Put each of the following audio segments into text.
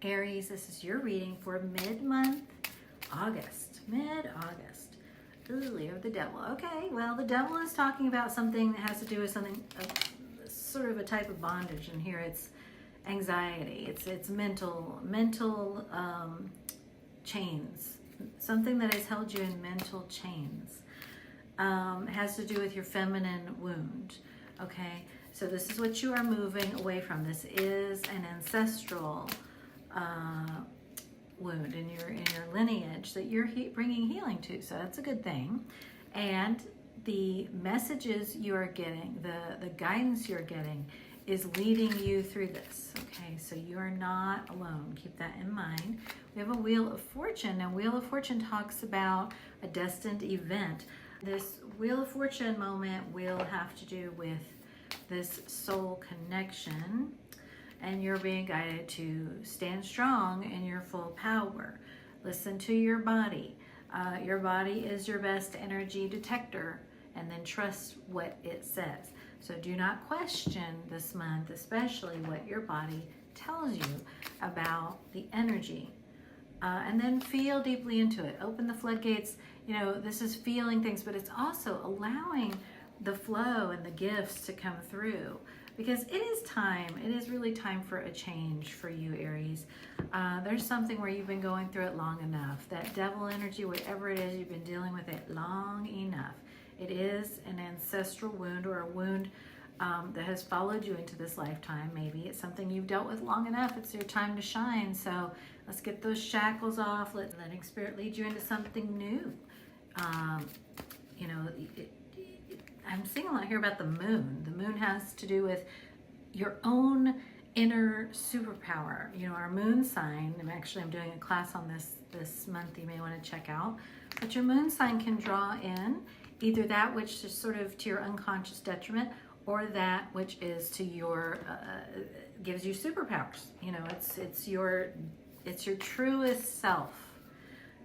Aries, this is your reading for mid-month August. Mid-August. Ooh, Leo, the devil. Okay, well, the devil is talking about something that has to do with something, sort of a type of bondage. And here it's anxiety. It's mental chains. Something that has held you in mental chains. Has to do with your feminine wound. Okay, so this is what you are moving away from. This is an ancestral wound in your lineage that you're bringing healing to. So that's a good thing. And the messages you are getting, the guidance you're getting, is leading you through this. Okay, so you are not alone. Keep that in mind. We have a Wheel of Fortune, and Wheel of Fortune talks about a destined event. This Wheel of Fortune moment will have to do with this soul connection, and you're being guided to stand strong in your full power. Listen to your body. Your body is your best energy detector, and then trust what it says. So do not question this month, especially what your body tells you about the energy. And then feel deeply into it. Open the floodgates. You know, this is feeling things, but it's also allowing the flow and the gifts to come through, because it is time. It is really time for a change for you, Aries. There's something where you've been going through it long enough. That devil energy, whatever it is, you've been dealing with it long enough. It is an ancestral wound, or a wound that has followed you into this lifetime. Maybe it's something you've dealt with long enough. It's your time to shine. So let's get those shackles off. Letting Spirit lead you into something new. You know, I'm seeing a lot here about the moon. The moon has to do with your own inner superpower. You know, our moon sign, I'm doing a class on this month you may want to check out. But your moon sign can draw in either that which is sort of to your unconscious detriment, or that which is to your, gives you superpowers. You know, it's your truest self.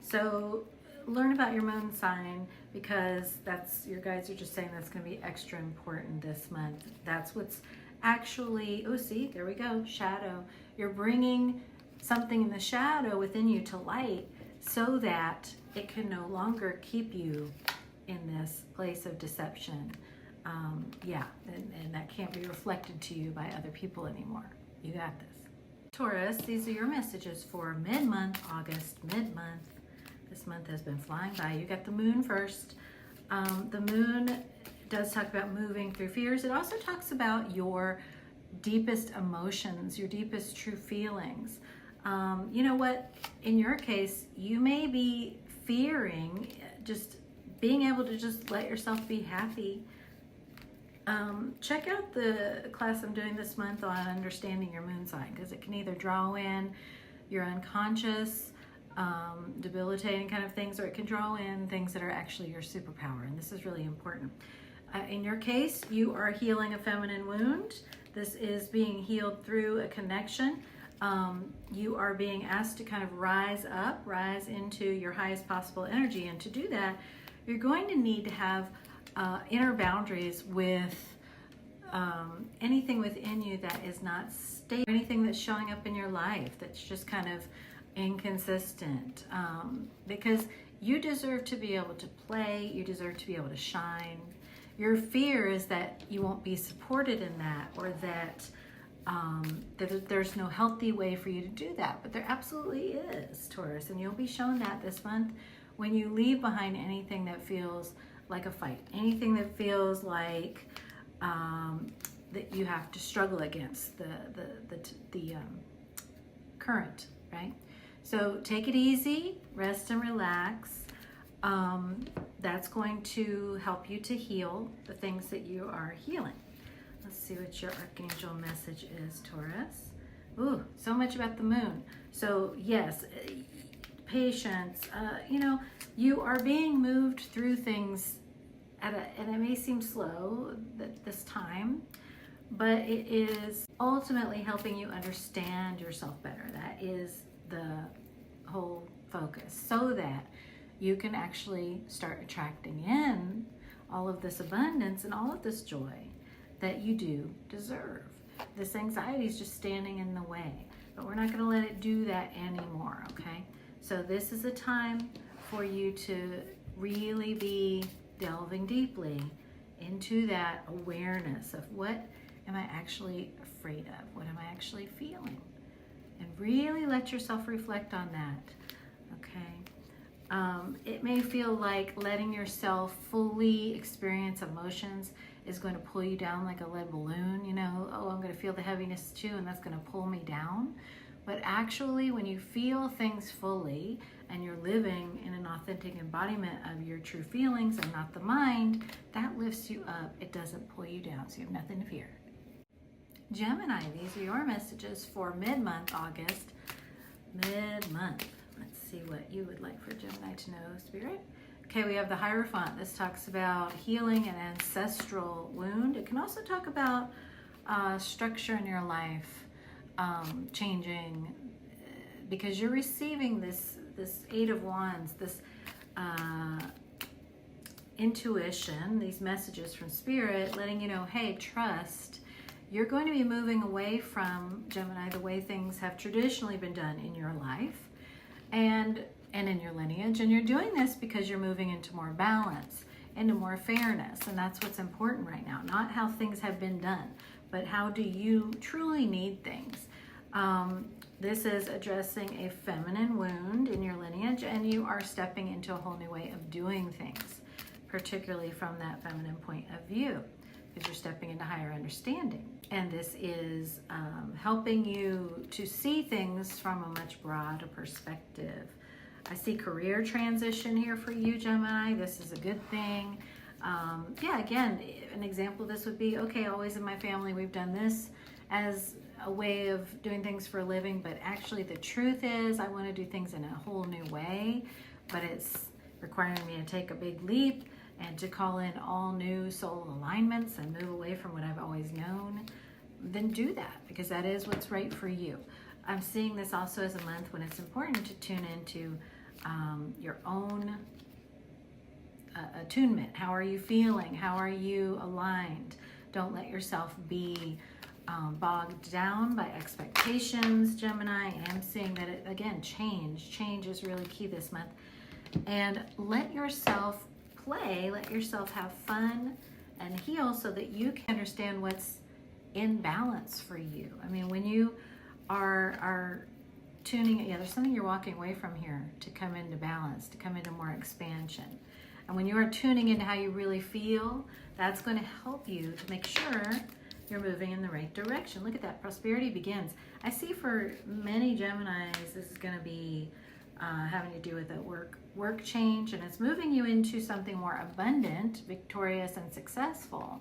So learn about your moon sign, because your guides are just saying that's going to be extra important this month. That's what's actually, oh, see, there we go, shadow. You're bringing something in the shadow within you to light, so that it can no longer keep you in this place of deception. And that can't be reflected to you by other people anymore. You got this. Taurus, these are your messages for mid-month August, mid-month. This month has been flying by. You got the moon first. The moon does talk about moving through fears. It also talks about your deepest emotions, your deepest true feelings. You know what? In your case, you may be fearing just being able to just let yourself be happy. Check out the class I'm doing this month on understanding your moon sign, because it can either draw in your unconscious, debilitating kind of things, or it can draw in things that are actually your superpower, and this is really important. In your case, you are healing a feminine wound. This is being healed through a connection. You are being asked to kind of rise into your highest possible energy, and to do that, you're going to need to have inner boundaries with anything within you that is not stable, anything that's showing up in your life that's just kind of inconsistent, because you deserve to be able to play, you deserve to be able to shine. Your fear is that you won't be supported in that, or that there's no healthy way for you to do that, but there absolutely is, Taurus, and you'll be shown that this month when you leave behind anything that feels like a fight, anything that feels like that you have to struggle against the current, right? So take it easy, rest and relax. That's going to help you to heal the things that you are healing. Let's see what your archangel message is, Taurus. Ooh, so much about the moon. So yes, patience. You know, you are being moved through things and it may seem slow this time, but it is ultimately helping you understand yourself better. That is the whole focus, so that you can actually start attracting in all of this abundance and all of this joy that you do deserve. This anxiety is just standing in the way. but we're not going to let it do that anymore, okay? So this is a time for you to really be delving deeply into that awareness of what am I actually afraid of? What am I actually feeling? And really let yourself reflect on that, okay? It may feel like letting yourself fully experience emotions is going to pull you down like a lead balloon, you know, oh, I'm going to feel the heaviness too, and that's going to pull me down. But actually, when you feel things fully and you're living in an authentic embodiment of your true feelings and not the mind, that lifts you up. It doesn't pull you down, so you have nothing to fear. Gemini, these are your messages for mid-month August. Mid-month. Let's see what you would like for Gemini to know, Spirit. Okay, we have the Hierophant. This talks about healing an ancestral wound. It can also talk about structure in your life changing, because you're receiving this Eight of Wands, this intuition, these messages from Spirit letting you know, hey, trust. You're going to be moving away from, Gemini, the way things have traditionally been done in your life and in your lineage. And you're doing this because you're moving into more balance, into more fairness. And that's what's important right now. Not how things have been done, but how do you truly need things. This is addressing a feminine wound in your lineage, and you are stepping into a whole new way of doing things, particularly from that feminine point of view, because you're stepping into higher understanding. And this is helping you to see things from a much broader perspective. I see career transition here for you, Gemini. This is a good thing. Yeah, again, an example of this would be, okay, always in my family we've done this as a way of doing things for a living, but actually the truth is I want to do things in a whole new way, but it's requiring me to take a big leap and to call in all new soul alignments and move away from what I've always known. Then do that, because that is what's right for you. I'm seeing this also as a month when it's important to tune into your own attunement. How are you feeling? How are you aligned? Don't let yourself be bogged down by expectations, Gemini. I'm seeing that it, again, change is really key this month. And let yourself play, let yourself have fun and heal so that you can understand what's in balance for you. I mean, when you are tuning, yeah, there's something you're walking away from here to come into balance, to come into more expansion. And when you are tuning into how you really feel, that's going to help you to make sure you're moving in the right direction. Look at that, prosperity begins. I see for many Geminis, this is going to be having to do with a work change, and it's moving you into something more abundant, victorious, and successful.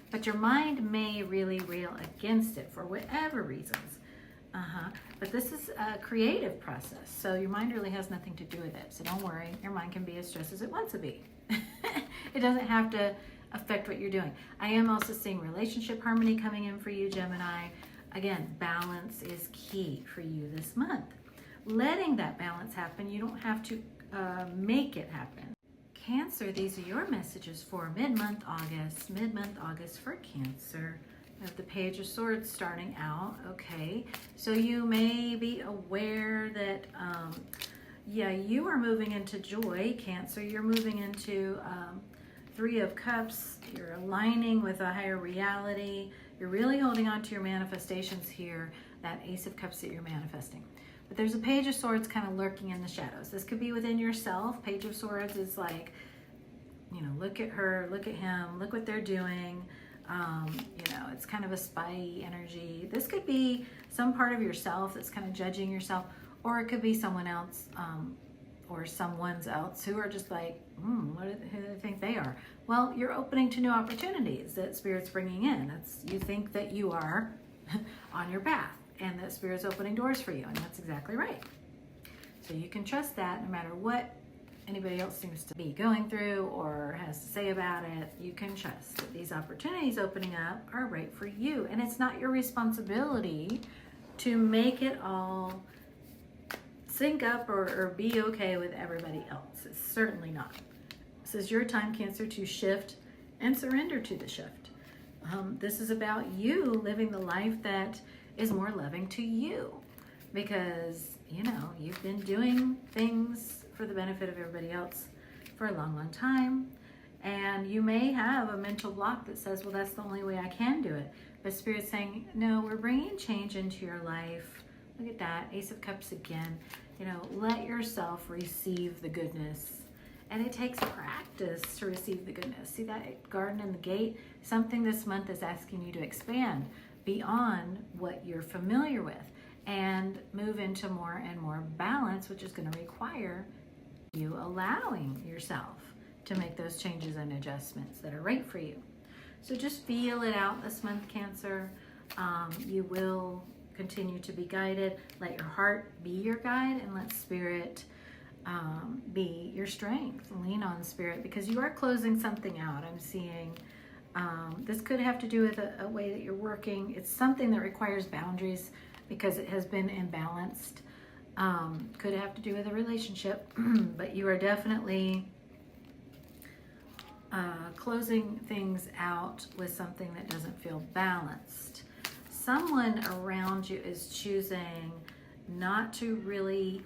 But your mind may really rail against it for whatever reasons. But this is a creative process, so your mind really has nothing to do with it. So don't worry, your mind can be as stressed as it wants to be. It doesn't have to affect what you're doing. I am also seeing relationship harmony coming in for you, Gemini. Again, balance is key for you this month. Letting that balance happen, you don't have to make it happen. Cancer, these are your messages for mid-month August for Cancer. We have the Page of Swords starting out, okay? So you may be aware that, yeah, you are moving into joy, Cancer. You're moving into Three of Cups. You're aligning with a higher reality. You're really holding on to your manifestations here, that Ace of Cups that you're manifesting. But there's a Page of Swords kind of lurking in the shadows. This could be within yourself. Page of Swords is like, you know, look at her, look at him, look what they're doing. You know, it's kind of a spy energy. This could be some part of yourself that's kind of judging yourself, or it could be someone else or someone's else who are just like, who do they think they are? Well, you're opening to new opportunities that Spirit's bringing in. You think that you are on your path and that Spirit's opening doors for you, and that's exactly right. So you can trust that no matter what anybody else seems to be going through or has to say about it. You can trust that these opportunities opening up are right for you, and it's not your responsibility to make it all sync up or be okay with everybody else. It's certainly not. This is your time, Cancer, to shift and surrender to the shift. This is about you living the life that is more loving to you. because, you know, you've been doing things for the benefit of everybody else for a long, long time. And you may have a mental block that says, well, that's the only way I can do it. But Spirit's saying, no, we're bringing change into your life. Look at that, Ace of Cups again. You know, let yourself receive the goodness. And it takes practice to receive the goodness. See that garden and the gate? Something this month is asking you to expand beyond what you're familiar with and move into more and more balance, which is going to require you allowing yourself to make those changes and adjustments that are right for you. So just feel it out this month, Cancer. You will continue to be guided. Let your heart be your guide, and let Spirit be your strength. Lean on Spirit, because you are closing something out. I'm seeing this could have to do with a way that you're working. It's something that requires boundaries because it has been imbalanced. Could have to do with a relationship, but you are definitely closing things out with something that doesn't feel balanced. Someone around you is choosing not to really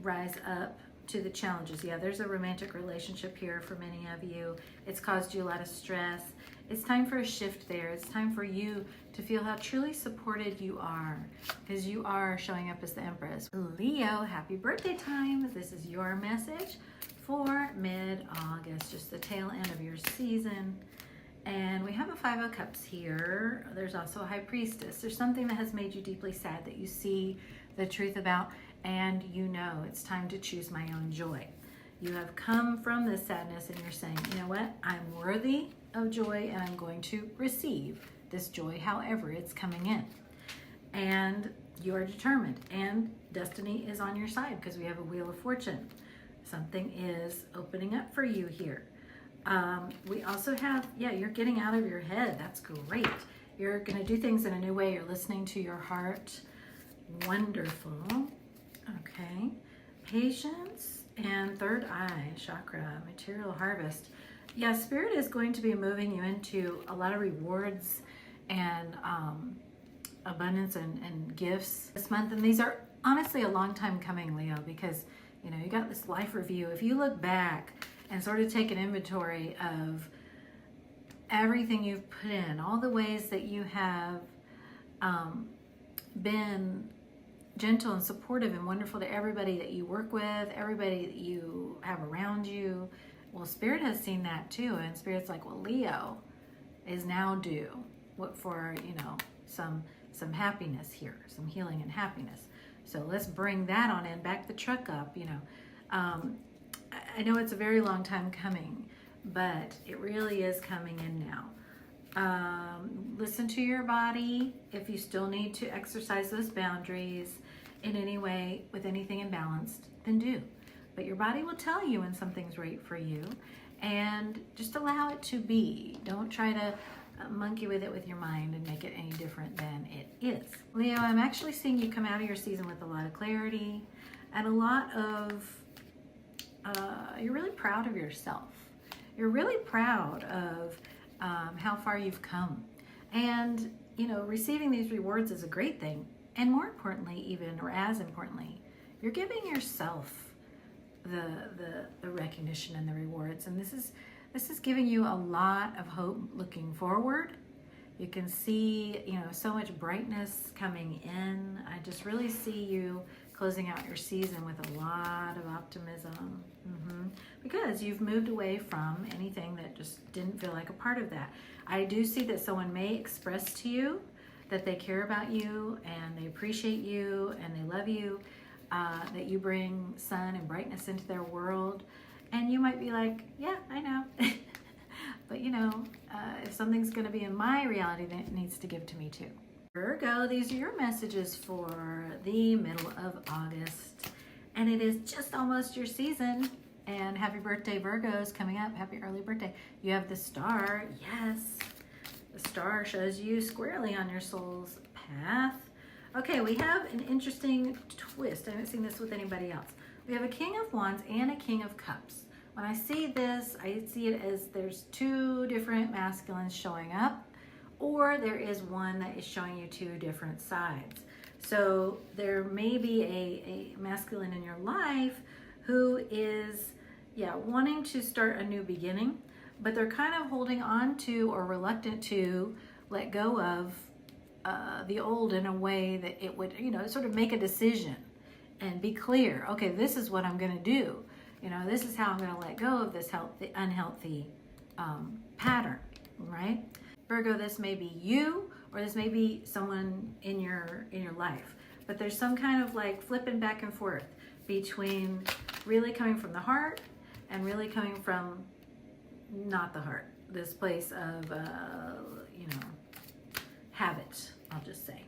rise up to the challenges. Yeah, there's a romantic relationship here for many of you. It's caused you a lot of stress. It's time for a shift there. It's time for you to feel how truly supported you are, because you are showing up as the Empress. Leo, happy birthday time. This is your message for mid-August, just the tail end of your season. And we have a Five of Cups here. There's also a High Priestess. There's something that has made you deeply sad that you see the truth about, and you know it's time to choose my own joy. You have come from this sadness and you're saying, you know what? I'm worthy of joy and I'm going to receive this joy however it's coming in. And you are determined, and destiny is on your side because we have a Wheel of Fortune. Something is opening up for you here. We also have, yeah, you're getting out of your head. That's great. You're going to do things in a new way. You're listening to your heart. Wonderful. Okay. Patience and third eye chakra, material harvest. Yeah, Spirit is going to be moving you into a lot of rewards and abundance and gifts this month. And these are honestly a long time coming, Leo, because, you know, you got this life review. If you look back and sort of take an inventory of everything you've put in, all the ways that you have been gentle and supportive and wonderful to everybody that you work with, everybody that you have around you. Well, Spirit has seen that too, and Spirit's like, well, Leo is now due for, you know, some happiness here, some healing and happiness. So let's bring that on in, back the truck up, you know. I know it's a very long time coming, but it really is coming in now. Listen to your body. If you still need to exercise those boundaries in any way with anything imbalanced, then do. But your body will tell you when something's right for you, and just allow it to be. Don't try to monkey with it with your mind and make it any different than it is. Leo, I'm actually seeing you come out of your season with a lot of clarity and a lot of, you're really proud of yourself. You're really proud of how far you've come. And, you know, receiving these rewards is a great thing. And more importantly, even, or as importantly, you're giving yourself the recognition and the rewards. And this is giving you a lot of hope looking forward. You can see, you know, so much brightness coming in. I just really see you closing out your season with a lot of optimism. Because you've moved away from anything that just didn't feel like a part of that. I do see that someone may express to you that they care about you and they appreciate you and they love you, that you bring sun and brightness into their world. And you might be like, yeah, I know. But you know, if something's going to be in my reality, then it needs to give to me too. Virgo, these are your messages for the middle of August. And it is just almost your season. And happy birthday, Virgos, coming up. Happy early birthday. You have the star. Yes. The star shows you squarely on your soul's path. Okay, we have an interesting twist. I haven't seen this with anybody else. We have a King of Wands and a King of Cups. When I see this, I see it as there's two different masculines showing up, or there is one that is showing you two different sides. So there may be a masculine in your life who is, yeah, wanting to start a new beginning, but they're kind of holding on to or reluctant to let go of the old in a way that it would, you know, sort of make a decision and be clear. Okay, this is what I'm going to do. You know, this is how I'm going to let go of this unhealthy pattern, right? Virgo, this may be you, or this may be someone in your life, but there's some kind of like flipping back and forth between really coming from the heart and really coming from not the heart. This place of, you know, habit, I'll just say.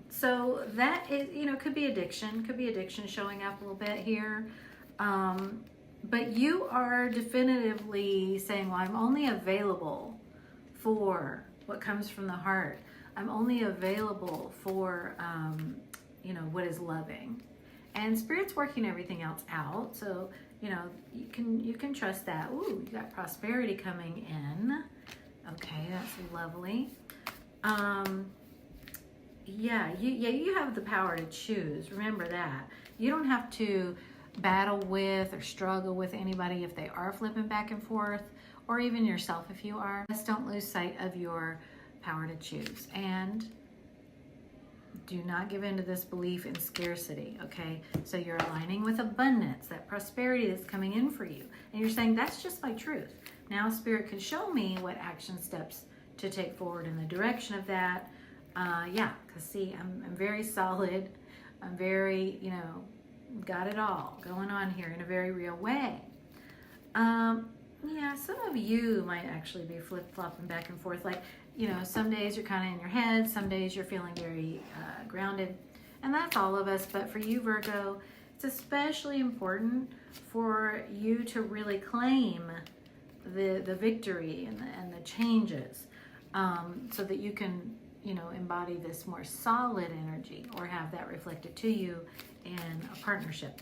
So that is, you know, could be addiction showing up a little bit here. But you are definitively saying, well, I'm only available for what comes from the heart. I'm only available for, you know, what is loving. And Spirit's working everything else out. So, you know, you can trust that. Ooh, you got prosperity coming in. Okay, that's lovely. Yeah, you have the power to choose. Remember that. You don't have to battle with or struggle with anybody if they are flipping back and forth, or even yourself if you are. Just don't lose sight of your power to choose. And do not give in to this belief in scarcity, okay? So you're aligning with abundance, that prosperity that's coming in for you. And you're saying, that's just my truth. Now Spirit can show me what action steps to take forward in the direction of that. Yeah, because see, I'm very solid. I'm very, you know, got it all going on here in a very real way. Yeah, some of you might actually be flip-flopping back and forth. Like, you know, some days you're kind of in your head, some days you're feeling very grounded. And that's all of us. But for you, Virgo, it's especially important for you to really claim the victory and the changes, so that you can, you know, embody this more solid energy or have that reflected to you in a partnership.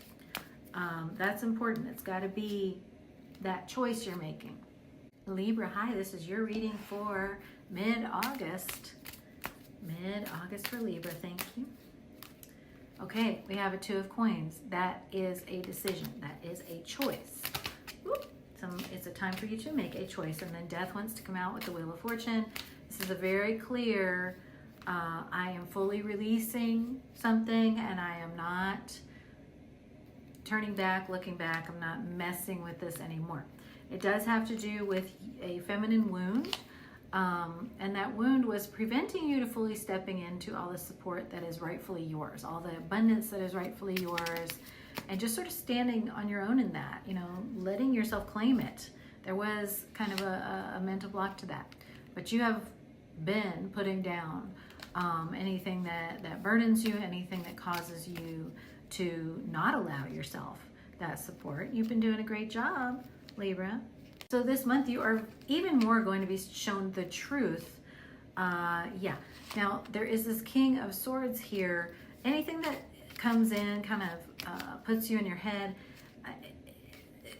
That's important. It's got to be that choice you're making. Libra, hi, this is your reading for mid-August. Mid-August for Libra, thank you. Okay, we have a Two of Coins. That is a decision. That is a choice. Whoop. It's a time for you to make a choice. And then Death wants to come out with the Wheel of Fortune. This is a very clear, I am fully releasing something and I am not turning back, looking back. I'm not messing with this anymore. It does have to do with a feminine wound. And that wound was preventing you to fully stepping into all the support that is rightfully yours, all the abundance that is rightfully yours, and just sort of standing on your own in that, you know, letting yourself claim it. There was kind of a mental block to that. But you have been putting down anything that burdens you, anything that causes you to not allow yourself that support. You've been doing a great job, Libra. So this month you are even more going to be shown the truth. Yeah. Now there is this King of Swords here. Anything that comes in kind of puts you in your head,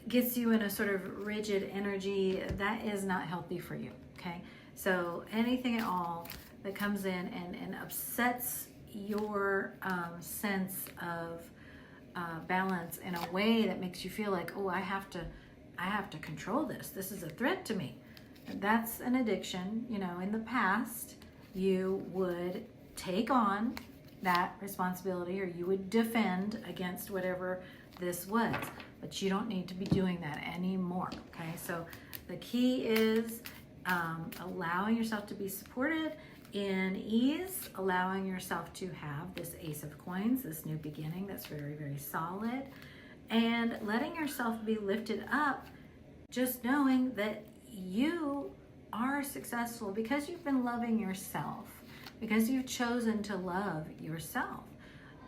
gets you in a sort of rigid energy, that is not healthy for you, okay? So anything at all that comes in and upsets your sense of balance in a way that makes you feel like, oh, I have to control this. This is a threat to me. And that's an addiction. You know, in the past, you would take on that responsibility or you would defend against whatever this was. But you don't need to be doing that anymore, okay? So the key is allowing yourself to be supported in ease, allowing yourself to have this Ace of Coins, this new beginning that's very, very solid, and letting yourself be lifted up, just knowing that you are successful because you've been loving yourself, because you've chosen to love yourself.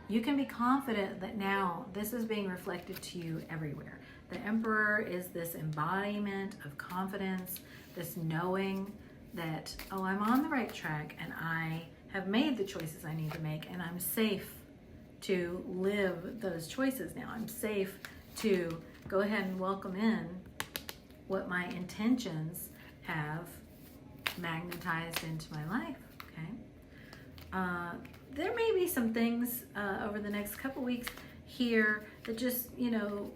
You can be confident that now this is being reflected to you everywhere. The Emperor is this embodiment of confidence, this knowing that, oh, I'm on the right track and I have made the choices I need to make and I'm safe to live those choices now. I'm safe to go ahead and welcome in what my intentions have magnetized into my life, okay? there may be some things over the next couple weeks here that just, you know,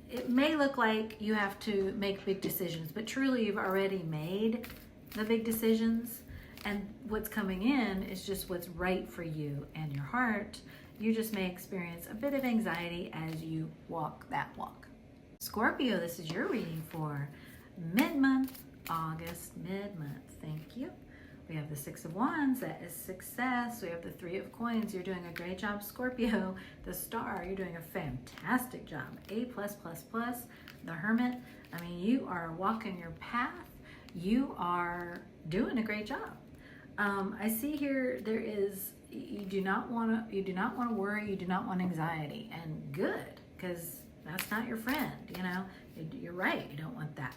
it may look like you have to make big decisions, but truly you've already made the big decisions, and what's coming in is just what's right for you and your heart. You just may experience a bit of anxiety as you walk that walk. Scorpio, this is your reading for mid-month, August, mid-month. Thank you. We have the Six of Wands, that is success. We have the Three of Coins. You're doing a great job, Scorpio. The Star, you're doing a fantastic job. A+++. The Hermit, I mean, you are walking your path. You are doing a great job. I see here there is, you do not want to worry, you do not want anxiety, and good, because that's not your friend, you know. You're right, you don't want that.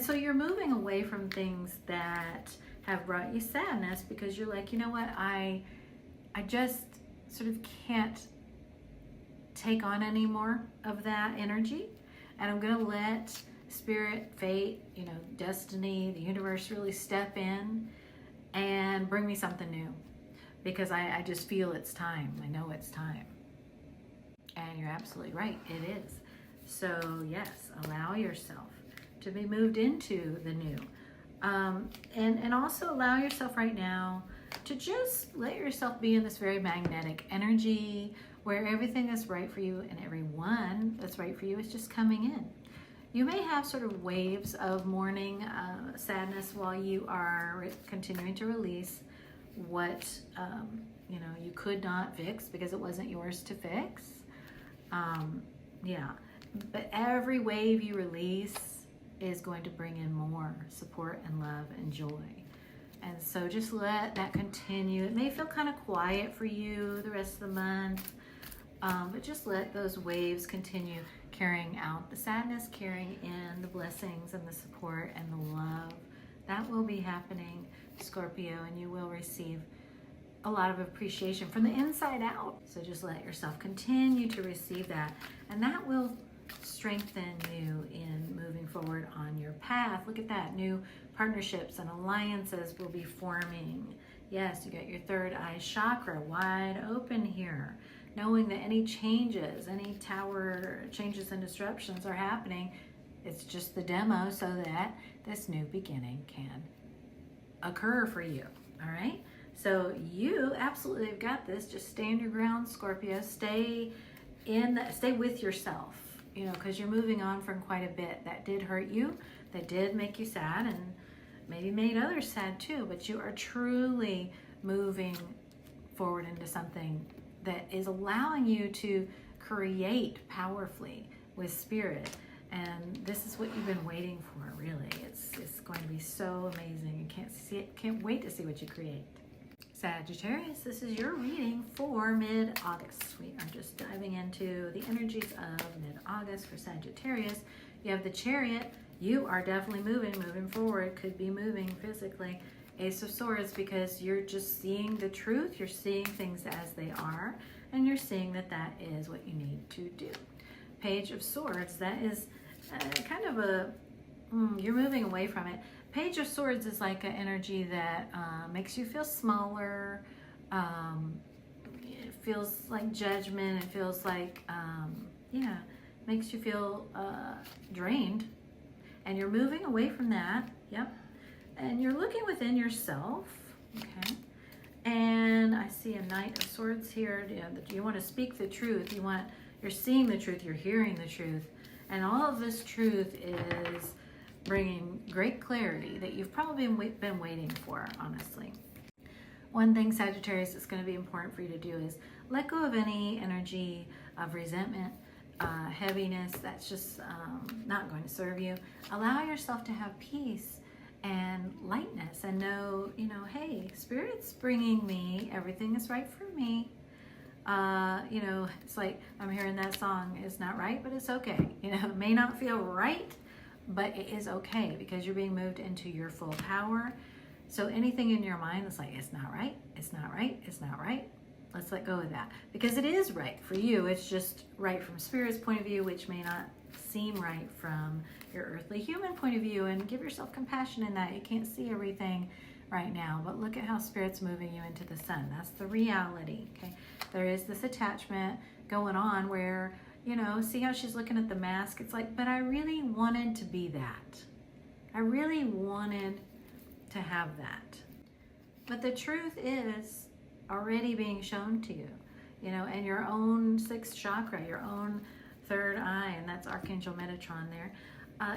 So you're moving away from things that have brought you sadness, because you're like, you know what, I just sort of can't take on any more of that energy, and I'm going to let spirit, fate, you know, destiny, the universe really step in and bring me something new, because I just feel it's time. I know it's time. And you're absolutely right, it is. So yes, allow yourself to be moved into the new. And also allow yourself right now to just let yourself be in this very magnetic energy where everything that's right for you and everyone that's right for you is just coming in. You may have sort of waves of mourning, sadness while you are continuing to release what you know, you could not fix because it wasn't yours to fix. Yeah, but every wave you release is going to bring in more support and love and joy. And so just let that continue. It may feel kind of quiet for you the rest of the month, but just let those waves continue carrying out the sadness, carrying in the blessings and the support and the love. That will be happening, Scorpio, and you will receive a lot of appreciation from the inside out. So just let yourself continue to receive that, and that will strengthen you in moving forward on your path. Look at that. New partnerships and alliances will be forming. Yes, you got your third eye chakra wide open here, knowing that any changes, any tower changes and disruptions are happening. It's just the demo so that this new beginning can occur for you. All right. So you absolutely have got this. Just stand your ground, Scorpio. Stay with yourself, you know, because you're moving on from quite a bit that did hurt you, that did make you sad, and maybe made others sad too. But you are truly moving forward into something that is allowing you to create powerfully with spirit. And this is what you've been waiting for, really. It's going to be so amazing. You can't wait to see what you create. Sagittarius, this is your reading for mid-August. We are just diving into the energies of mid-August for Sagittarius. You have the Chariot. You are definitely moving forward. Could be moving physically. Ace of Swords, because you're just seeing the truth. You're seeing things as they are, and you're seeing that that is what you need to do. Page of Swords, that is kind of you're moving away from it. Page of Swords is like an energy that makes you feel smaller. It feels like judgment. It feels like, makes you feel drained. And you're moving away from that. Yep. And you're looking within yourself. Okay. And I see a Knight of Swords here. You want to speak the truth. You're seeing the truth. You're hearing the truth. And all of this truth is bringing great clarity that you've probably been waiting for, honestly. One thing, Sagittarius, that's going to be important for you to do is let go of any energy of resentment, heaviness that's just not going to serve you. Allow yourself to have peace and lightness and know, hey, Spirit's bringing me everything that's right for me. It's like I'm hearing that song, it's not right, but it's okay. It may not feel right, but it is okay because you're being moved into your full power. So anything in your mind that's like, it's not right, it's not right, it's not right, let's let go of that, because it is right for you. It's just right from Spirit's point of view, which may not seem right from your earthly human point of view. And give yourself compassion in that. You can't see everything right now, but look at how Spirit's moving you into the Sun. That's the reality, okay? There is this attachment going on where, you know, see how she's looking at the mask? It's like, but I really wanted to be that. I really wanted to have that. But the truth is already being shown to you, you know, and your own sixth chakra, your own third eye, and that's Archangel Metatron there,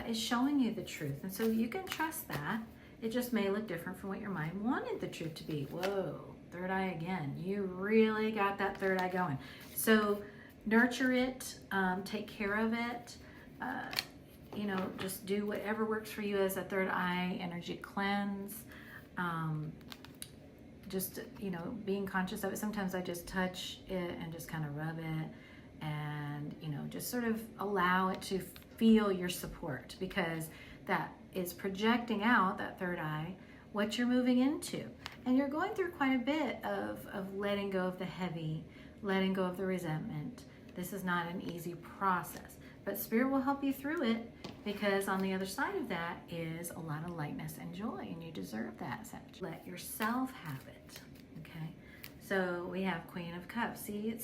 is showing you the truth. And so you can trust that. It just may look different from what your mind wanted the truth to be. Whoa, third eye again. You really got that third eye going. So nurture it, take care of it. You know, just do whatever works for you as a third eye energy cleanse. Just, you know, being conscious of it. Sometimes I just touch it and just kind of rub it and, you know, just sort of allow it to feel your support, because that is projecting out, that third eye, what you're moving into. And you're going through quite a bit of letting go of the heavy, letting go of the resentment. This is not an easy process, but Spirit will help you through it, because on the other side of that is a lot of lightness and joy, and you deserve that. Let yourself have it, okay? So we have Queen of Cups. See,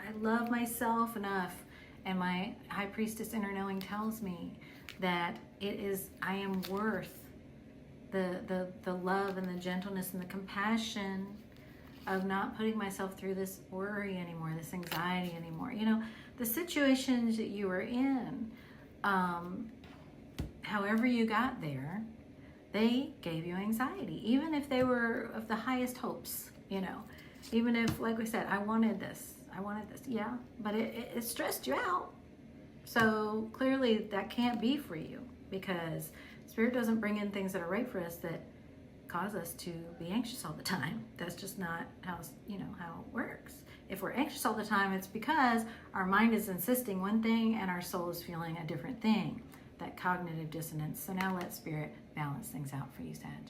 I love myself enough, and my High Priestess inner knowing tells me that I am worth the love and the gentleness and the compassion of not putting myself through this worry anymore, this anxiety anymore. You know, the situations that you were in, however you got there, they gave you anxiety, even if they were of the highest hopes, you know, even if, like we said, I wanted this, yeah, but it stressed you out. So clearly that can't be for you, because Spirit doesn't bring in things that are right for us that cause us to be anxious all the time. That's just not how, you know, how it works. If we're anxious all the time, it's because our mind is insisting one thing and our soul is feeling a different thing. That cognitive dissonance. So now let Spirit balance things out for you, Sag.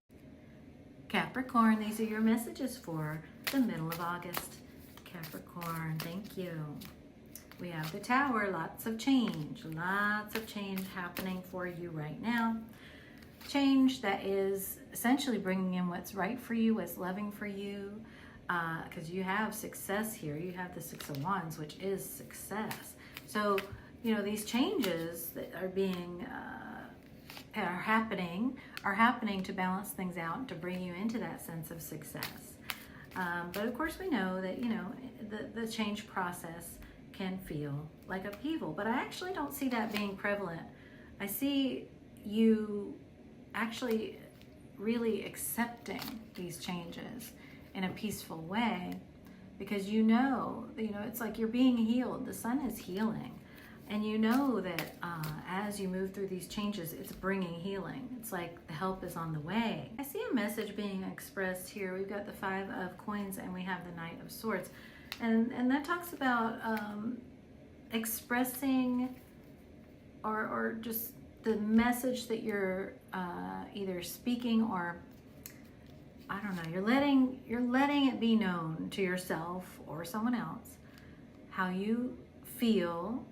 Capricorn, these are your messages for the middle of August. Capricorn, thank you. We have the Tower, lots of change happening for you right now. Change that is essentially bringing in what's right for you, what's loving for you, because you have success here. You have the Six of Wands, which is success. So, you know, these changes that are being are happening to balance things out and to bring you into that sense of success. But of course we know that, you know, the change process can feel like upheaval, but I actually don't see that being prevalent. I see you actually really accepting these changes in a peaceful way, because you know, it's like you're being healed. The sun is healing. And you know that as you move through these changes, it's bringing healing. It's like the help is on the way. I see a message being expressed here. We've got the Five of Coins and we have the Knight of Swords. And that talks about expressing or just the message that you're either speaking or, I don't know, you're letting it be known to yourself or someone else how you feel,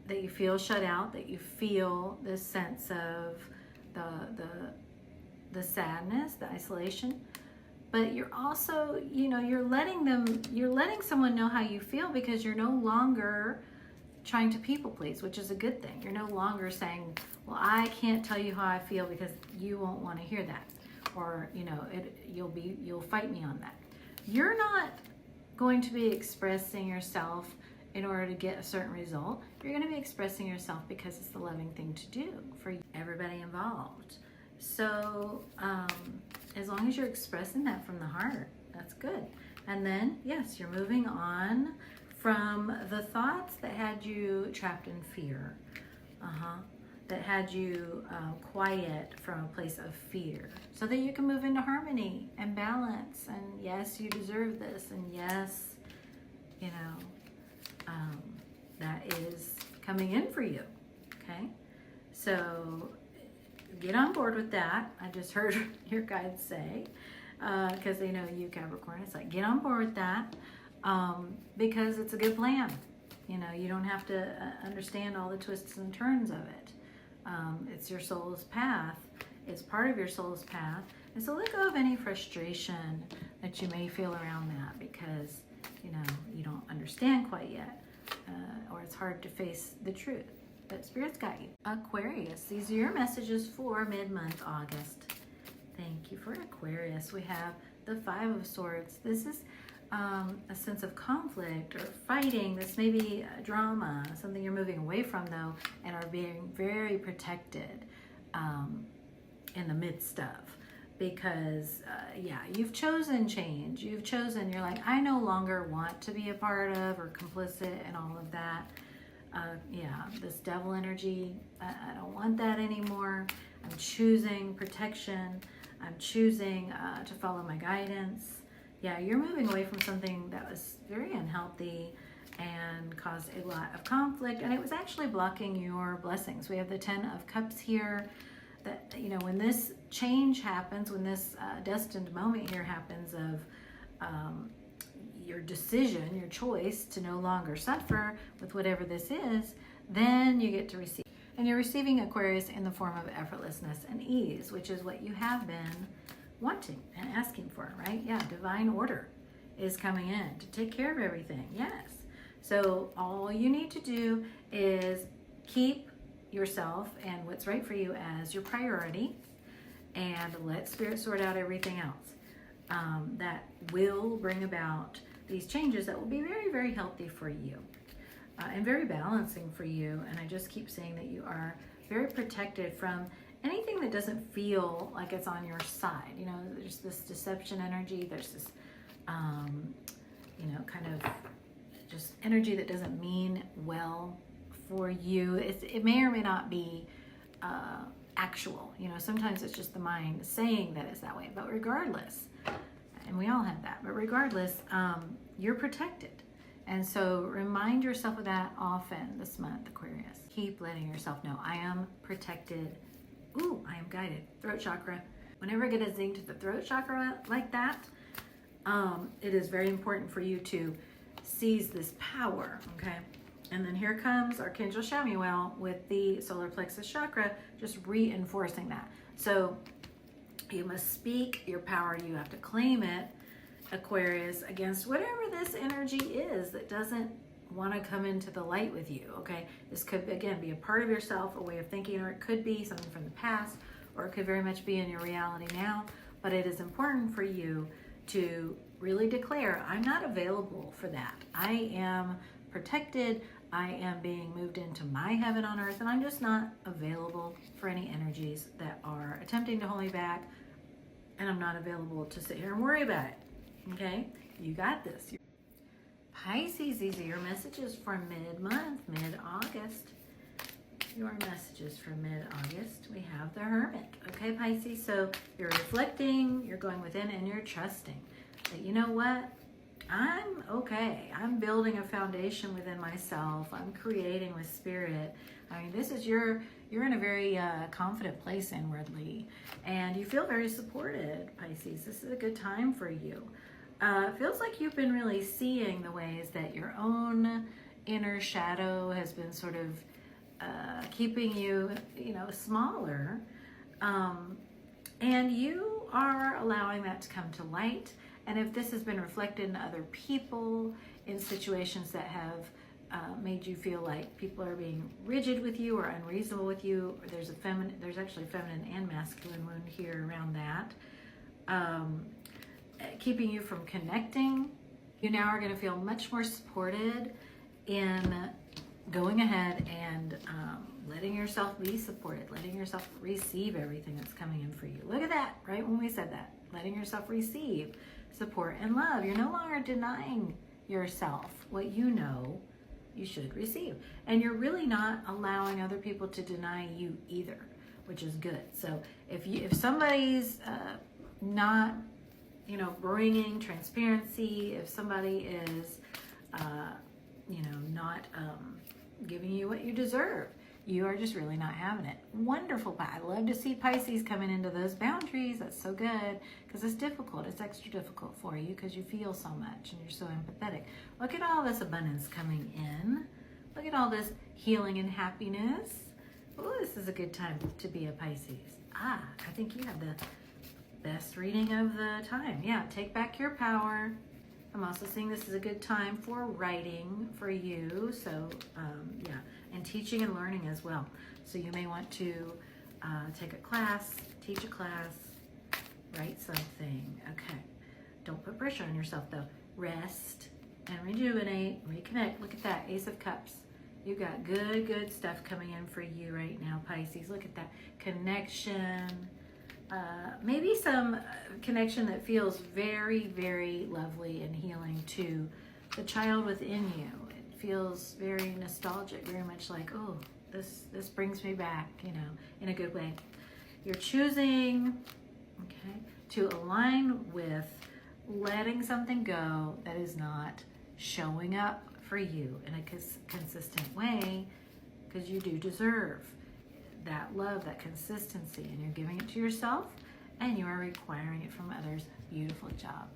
that you feel shut out, that you feel this sense of the sadness, the isolation, but you're also, you know, you're letting someone know how you feel, because you're no longer trying to people please, which is a good thing. You're no longer saying, well, I can't tell you how I feel because you won't want to hear that, or, you know, you'll fight me on that. You're not going to be expressing yourself in order to get a certain result. You're going to be expressing yourself because it's the loving thing to do for everybody involved. So as long as you're expressing that from the heart, that's good. And then, yes, you're moving on from the thoughts that had you trapped in fear, that had you quiet from a place of fear, so that you can move into harmony and balance. And yes, you deserve this. And yes, you know, that is coming in for you, okay? So get on board with that. I just heard your guides say, because they know you, Capricorn. It's like, get on board with that, because it's a good plan. You know, you don't have to understand all the twists and turns of it. It's your soul's path, It's part of your soul's path. And so let go of any frustration that you may feel around that because, you know, you don't understand quite yet, or it's hard to face the truth. But Spirit's got you. Aquarius, these are your messages for mid-month August. Thank you for Aquarius. We have the Five of Swords. This is a sense of conflict or fighting. This may be a drama, something you're moving away from though, and are being very protected in the midst of. Because, yeah, you've chosen change. You've chosen, you're like, I no longer want to be a part of or complicit in all of that. Yeah, this devil energy, I don't want that anymore. I'm choosing protection. I'm choosing to follow my guidance. Yeah, you're moving away from something that was very unhealthy and caused a lot of conflict, and it was actually blocking your blessings. We have the 10 of Cups here. That, you know, when this change happens, when this destined moment here happens of your decision, your choice to no longer suffer with whatever this is, then you get to receive. And you're receiving, Aquarius, in the form of effortlessness and ease, which is what you have been wanting and asking for, right? Yeah, divine order is coming in to take care of everything. Yes. So all you need to do is keep yourself and what's right for you as your priority, and let Spirit sort out everything else that will bring about these changes that will be very, very healthy for you and very balancing for you. And I just keep saying that you are very protected from anything that doesn't feel like it's on your side. You know, there's this deception energy, there's this you know, kind of just energy that doesn't mean well for you. It may or may not be actual. You know, sometimes it's just the mind saying that it's that way. But regardless, and we all have that, but regardless, you're protected. And so remind yourself of that often this month, Aquarius. Keep letting yourself know, I am protected. Ooh, I am guided. Throat chakra. Whenever I get a zing to the throat chakra like that, it is very important for you to seize this power, okay? And then here comes Archangel Chamuel with the solar plexus chakra, just reinforcing that. So you must speak your power. You have to claim it, Aquarius, against whatever this energy is that doesn't want to come into the light with you, okay? This could, again, be a part of yourself, a way of thinking, or it could be something from the past, or it could very much be in your reality now. But it is important for you to really declare, I'm not available for that. I am protected. I am being moved into my heaven on earth, and I'm just not available for any energies that are attempting to hold me back, and I'm not available to sit here and worry about it, okay? You got this. Pisces, these are your messages for mid-month, mid-August. Your messages for mid-August. We have the Hermit, okay, Pisces? So you're reflecting, you're going within, and you're trusting that, you know what? I'm okay. I'm building a foundation within myself. I'm creating with Spirit. I mean, this is you're in a very confident place inwardly, and you feel very supported, Pisces. This is a good time for you. It feels like you've been really seeing the ways that your own inner shadow has been sort of keeping you, you know, smaller, and you are allowing that to come to light. And if this has been reflected in other people, in situations that have made you feel like people are being rigid with you or unreasonable with you, or there's actually feminine and masculine wound here around that, keeping you from connecting, you now are going to feel much more supported in going ahead and letting yourself be supported, letting yourself receive everything that's coming in for you. Look at that, right when we said that, letting yourself receive support and love. You're no longer denying yourself what you know you should receive. And you're really not allowing other people to deny you either, which is good. So if somebody's not, you know, bringing transparency, if somebody is, you know, not giving you what you deserve, you are just really not having it. Wonderful. I love to see Pisces coming into those boundaries. That's so good, because it's difficult. It's extra difficult for you because you feel so much and you're so empathetic. Look at all this abundance coming in. Look at all this healing and happiness. Oh, this is a good time to be a Pisces. I think you have the best reading of the time. Yeah, take back your power. I'm also seeing this is a good time for writing for you. So, yeah, and teaching and learning as well. So you may want to take a class, teach a class, write something. Okay. Don't put pressure on yourself though. Rest and rejuvenate, reconnect. Look at that, Ace of Cups. You got good stuff coming in for you right now, Pisces. Look at that connection. Maybe some connection that feels very lovely and healing to the child within you. It feels very nostalgic, very much like, oh, this brings me back, you know, in a good way. You're choosing, okay, to align with letting something go that is not showing up for you in a consistent way, because you do deserve that love, that consistency, and you're giving it to yourself and you are requiring it from others. Beautiful job.